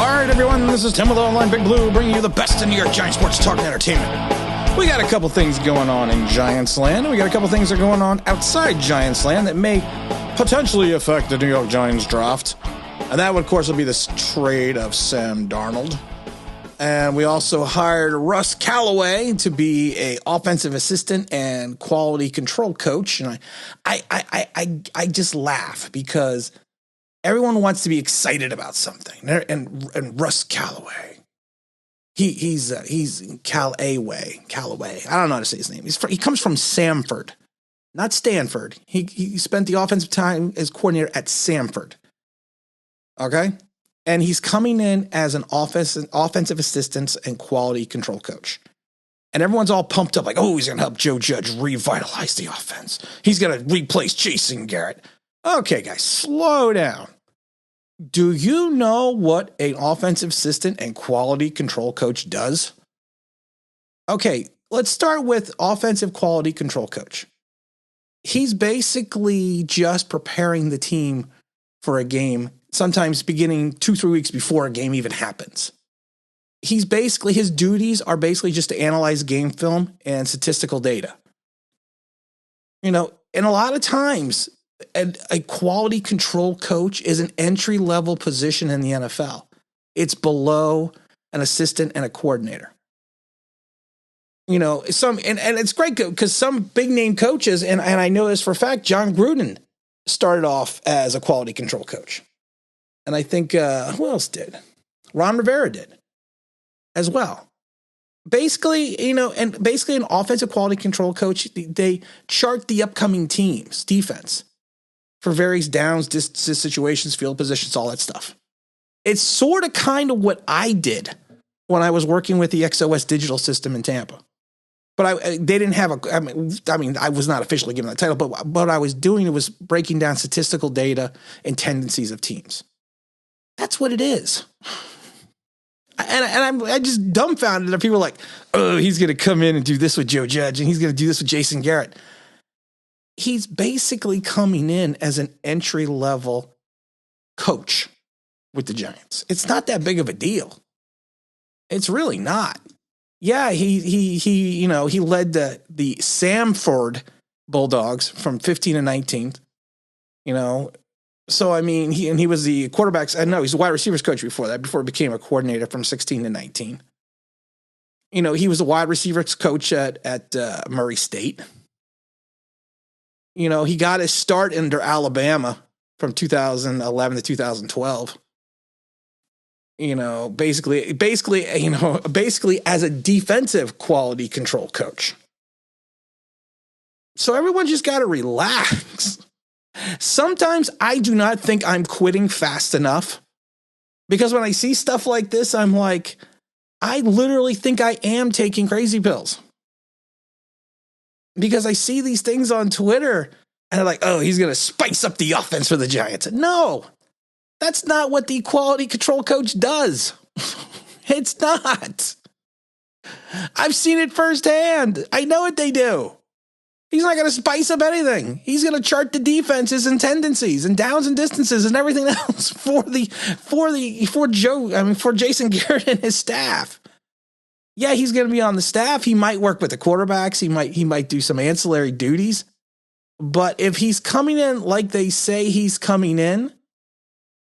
All right, everyone, this is Tim with Online Big Blue, bringing you the best in New York Giants sports talk and entertainment. We got a couple things going on in Giants land, and we got a couple things that are going on outside Giants land that may potentially affect the New York Giants draft. And that, of course, will be this trade of Sam Darnold. And we also hired Russ Callaway to be a offensive assistant and quality control coach. And I just laugh because everyone wants to be excited about something. And Russ Callaway, he's Callaway. I don't know how to say his name. He comes from Samford, not Stanford. He spent the offensive time as coordinator at Samford. Okay. And he's coming in as an offensive assistant and quality control coach. And everyone's all pumped up like, oh, he's going to help Joe Judge revitalize the offense. He's going to replace Jason Garrett. Okay, guys, slow down. Do you know what an offensive assistant and quality control coach does? Okay, let's start with offensive quality control coach. He's basically just preparing the team for a game, sometimes beginning 2-3 weeks before a game even happens. His duties are basically just to analyze game film and statistical data. And a lot of times, a quality control coach is an entry-level position in the NFL. It's below an assistant and a coordinator. And it's great because some big-name coaches, and I know this for a fact, John Gruden started off as a quality control coach. And I think, who else did? Ron Rivera did as well. Basically, an offensive quality control coach, they chart the upcoming team's defense for various downs, distances, situations, field positions, all that stuff. It's sort of kind of what I did when I was working with the XOS digital system in Tampa. But they didn't have I was not officially given that title, but what I was doing was breaking down statistical data and tendencies of teams. That's what it is. And I'm just dumbfounded that people are like, oh, he's going to come in and do this with Joe Judge, and he's going to do this with Jason Garrett. He's basically coming in as an entry-level coach with the Giants. It's not that big of a deal. It's really not. Yeah, he led the Samford Bulldogs from 15 to 19. So, I mean, he was the quarterbacks. I know he's a wide receivers coach before he became a coordinator from 16 to 19. He was a wide receivers coach at Murray State. He got his start under Alabama from 2011 to 2012. Basically as a defensive quality control coach. So everyone just got to relax. Sometimes I do not think I'm quitting fast enough because when I see stuff like this, I'm like, I literally think I am taking crazy pills because I see these things on Twitter and I'm like, oh, he's going to spice up the offense for the Giants. No, that's not what the quality control coach does. It's not. I've seen it firsthand. I know what they do. He's not going to spice up anything. He's going to chart the defenses and tendencies and downs and distances and everything else for Jason Garrett and his staff. Yeah, he's going to be on the staff. He might work with the quarterbacks. He might do some ancillary duties. But if he's coming in like they say he's coming in,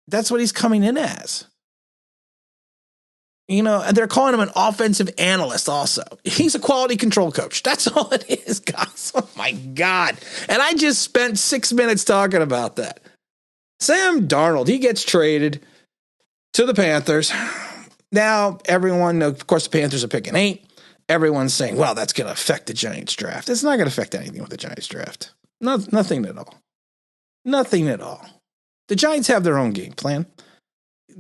that's what he's coming in as. And they're calling him an offensive analyst also. He's a quality control coach. That's all it is, guys. Oh, my God. And I just spent 6 minutes talking about that. Sam Darnold, he gets traded to the Panthers. Now, everyone, of course, the Panthers are picking 8. Everyone's saying, well, that's going to affect the Giants draft. It's not going to affect anything with the Giants draft. Nothing at all. Nothing at all. The Giants have their own game plan.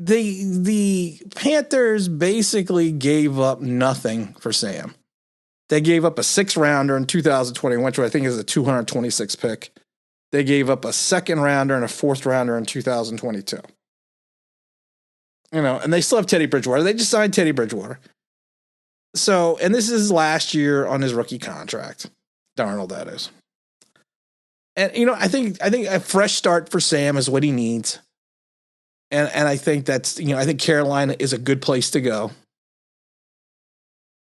The Panthers basically gave up nothing for Sam. They gave up a 6th rounder in 2021, which I think is a 226 pick. They gave up a 2nd rounder and a 4th rounder in 2022. And they still have Teddy Bridgewater. They just signed Teddy Bridgewater. So, and this is last year on his rookie contract. Darnold, that is. And, I think a fresh start for Sam is what he needs. And I think that's, I think Carolina is a good place to go.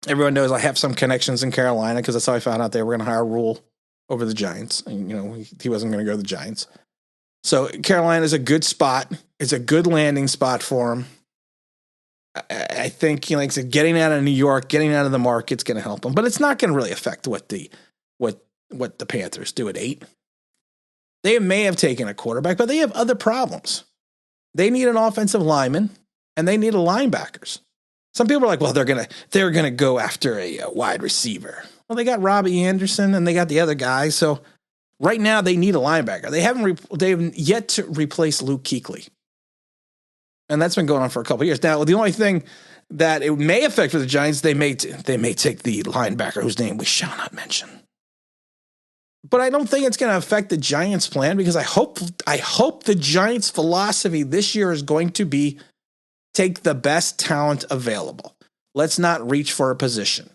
Everyone knows I have some connections in Carolina because that's how I found out they were going to hire Rule over the Giants. And, he wasn't going to go to the Giants. So Carolina is a good spot. It's a good landing spot for him. I think, like I said, getting out of New York, getting out of the market's going to help him. But it's not going to really affect what the Panthers do at 8. They may have taken a quarterback, but they have other problems. They need an offensive lineman, and they need a linebackers. Some people are like, well, they're gonna go after a wide receiver. Well, they got Robbie Anderson, and they got the other guy. So right now, they need a linebacker. They haven't yet to replace Luke Kuechly, and that's been going on for a couple of years now. The only thing that it may affect for the Giants, they may take the linebacker whose name we shall not mention. But I don't think it's going to affect the Giants' plan because I hope the Giants' philosophy this year is going to be take the best talent available. Let's not reach for a position.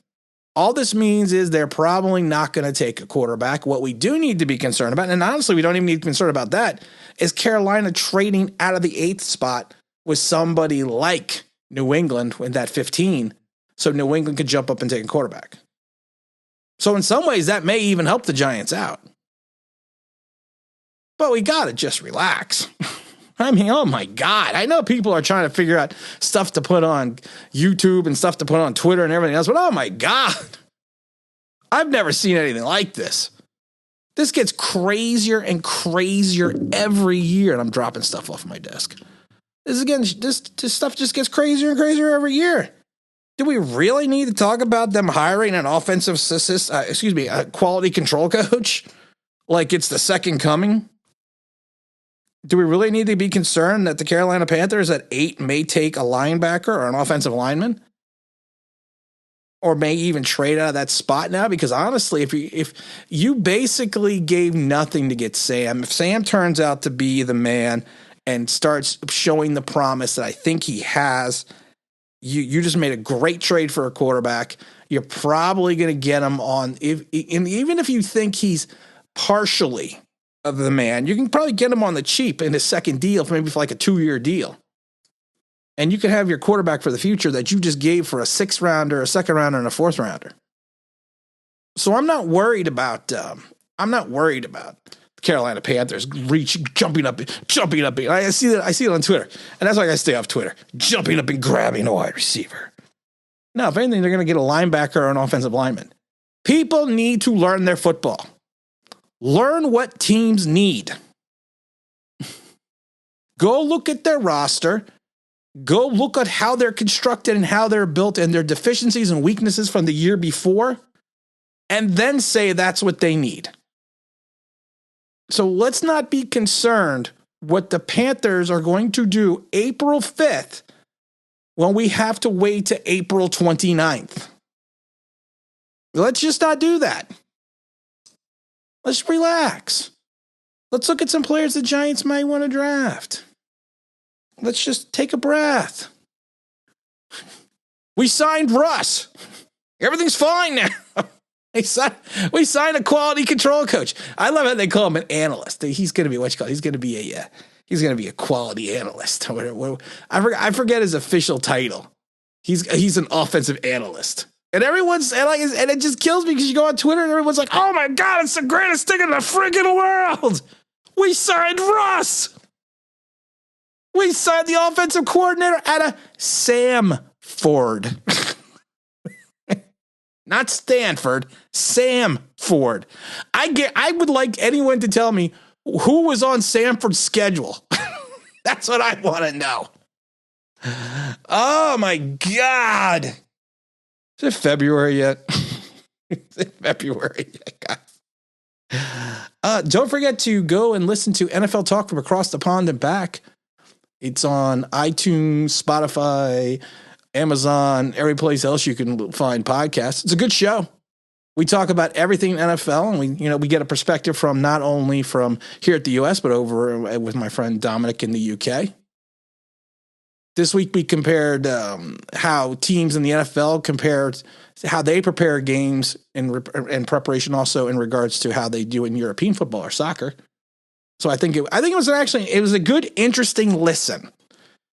All this means is they're probably not going to take a quarterback. What we do need to be concerned about, and honestly, we don't even need to be concerned about that, is Carolina trading out of the 8th spot with somebody like New England in that 15, so New England could jump up and take a quarterback. So in some ways, that may even help the Giants out. But we got to just relax. I mean, oh my God. I know people are trying to figure out stuff to put on YouTube and stuff to put on Twitter and everything else, but oh my God. I've never seen anything like this. This gets crazier and crazier every year, and I'm dropping stuff off my desk. This stuff just gets crazier and crazier every year. Do we really need to talk about them hiring an a quality control coach? Like it's the second coming? Do we really need to be concerned that the Carolina Panthers at 8 may take a linebacker or an offensive lineman? Or may even trade out of that spot now? Because honestly, if you basically gave nothing to get Sam, if Sam turns out to be the man and starts showing the promise that I think he has, you just made a great trade for a quarterback. You're probably going to get him on, even if you think he's partially of the man, you can probably get him on the cheap in his second deal, maybe for like a 2-year deal. And you can have your quarterback for the future that you just gave for a 6th rounder, a 2nd rounder, and a 4th rounder. So I'm not worried about the Carolina Panthers jumping up. I see it on Twitter, and that's why I gotta stay off Twitter. Jumping up and grabbing a wide receiver. No, if anything, they're gonna get a linebacker or an offensive lineman. People need to learn their football. Learn what teams need. Go look at their roster. Go look at how they're constructed and how they're built and their deficiencies and weaknesses from the year before, and then say that's what they need. So let's not be concerned what the Panthers are going to do April 5th when we have to wait to April 29th. Let's just not do that. Let's relax. Let's look at some players the Giants might want to draft. Let's just take a breath. We signed Russ. Everything's fine now. We signed a quality control coach. I love how they call him an analyst. He's going to be He's going to be a quality analyst. I forget his official title. He's an offensive analyst. And and it just kills me because you go on Twitter and everyone's like, "Oh my God, it's the greatest thing in the freaking world. We signed Russ. We signed the offensive coordinator out of Samford." Not Stanford, Sam Ford. I would like anyone to tell me who was on Samford's schedule. That's what I want to know. Oh my God. Is it February yet? Is it February yet, guys? Don't forget to go and listen to NFL Talk from across the pond and back. It's on iTunes, Spotify, Amazon, every place else you can find podcasts. It's a good show. We talk about everything NFL, and we get a perspective from not only from here at the U.S., but over with my friend Dominic in the U.K. This week we compared how teams in the NFL compared how they prepare games in preparation, also in regards to how they do in European football or soccer. So I think it was a good, interesting listen.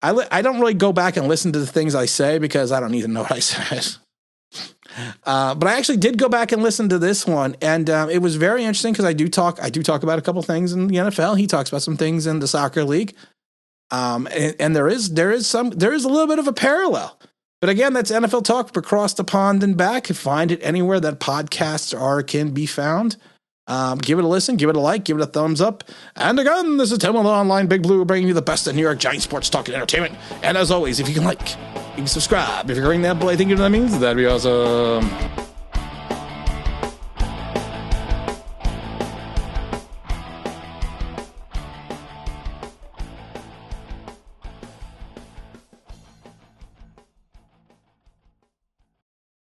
I don't really go back and listen to the things I say because I don't even know what I said. But I actually did go back and listen to this one, and it was very interesting because I do talk about a couple things in the NFL. He talks about some things in the soccer league, and there is a little bit of a parallel. But again, that's NFL talk across the pond and back. You find it anywhere that podcasts can be found. Give it a listen, give it a like, give it a thumbs up. And again, this is Tim with Online Big Blue, bringing you the best of New York Giants sports talk and entertainment. And as always, if you can like, you can subscribe. If you're ringing that bell, I think you know what that means. That'd be awesome.